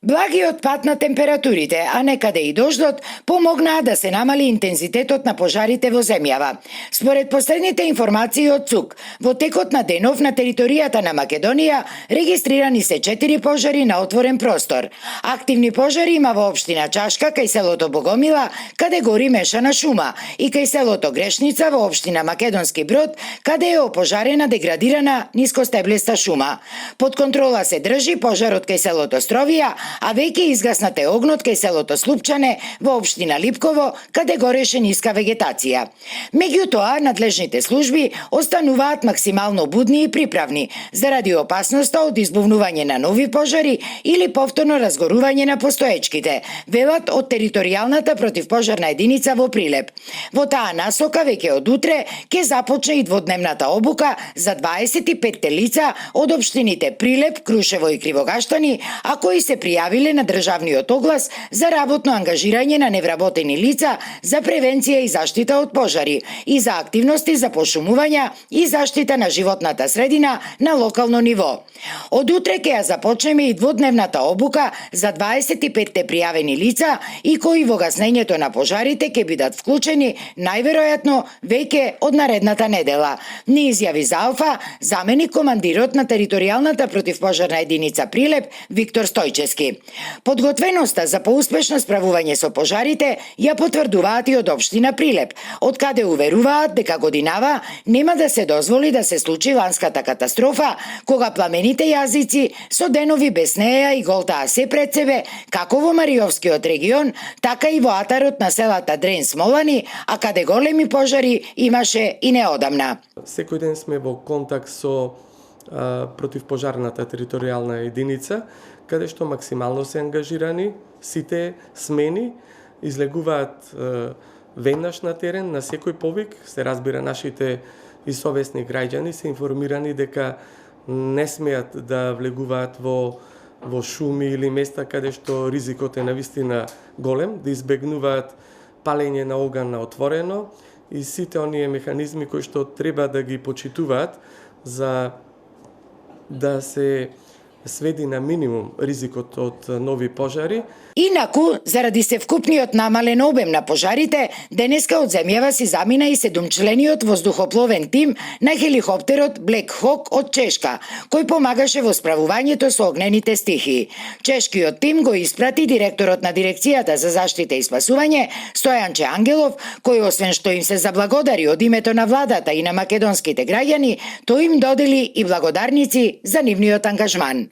Благиот пат на температурите, а некаде и дождот, помогнаа да се намали интензитетот на пожарите во земјава. Според последните информации од ЦУК, во текот на денов на територијата на Македонија регистрирани се 4 пожари на отворен простор. Активни пожари има во општина Чашка кај селото Богомила, каде гори мешана шума, и кај селото Грешница во општина Македонски Брод, каде е опожарена деградирана нискостеблеста шума. Под контрола се држи пожарот кај селото Стровија, а веќе изгаснате огнот кај селото Слупчане во општина Липково, каде гореше ниска вегетација. Меѓутоа, надлежните служби остануваат максимално будни и приправни заради опасноста од избувнување на нови пожари или повторно разгорување на постоечките, велат од територијалната противпожарна единица во Прилеп. Во таа насока веќе од утре ќе започне и дводневната обука за 25 лица од општините Прилеп, Крушево и Кривогаштани, а кои се пријавиле на државниот оглас за работно ангажирање на невработени лица за превенција и заштита од пожари и за активности за пошумување и заштита на животната средина на локално ниво. Од утре ќе ја започнеме и дводневната обука за 25 пријавени лица и кои во гаснењето на пожарите ќе бидат вклучени најверојатно веќе од наредната недела. Ни изјави за Алфа заменик командирот на територијалната противпожарна единица Прилеп Виктор Стојчевски. Подготвеноста за поуспешно справување со пожарите ја потврдуваат и од општина Прилеп, од каде уверуваат дека годинава нема да се дозволи да се случи ланската катастрофа, кога пламените јазици со денови без неја и голтаа се пред себе, како во Мариовскиот регион, така и во атарот на селата Дрен Смолани, а каде големи пожари имаше и неодамна. Секој ден сме во контакт со противпожарната територијална единица, каде што максимално се ангажирани, сите смени излегуваат веднаш на терен, на секој повик, се разбира нашите и совесни граѓани се информирани дека не смеат да влегуваат во шуми или места каде што ризикот е навистина голем, да избегнуваат палење на оган на отворено и сите оние механизми кои што треба да ги почитуваат за да се сведи на минимум ризикот од нови пожари. Инаку, заради севкупниот намален обем на пожарите, денеска од земјава си замина и 7-члениот воздухопловен тим на хеликоптерот Black Hawk од Чешка, кој помагаше во справувањето со огнените стихии. Чешкиот тим го испрати директорот на дирекцијата за заштита и спасување Стојанче Ангелов, кој освен што им се заблагодари од името на владата и на македонските граѓани, тој им додели и благодарници за нивниот ангажман.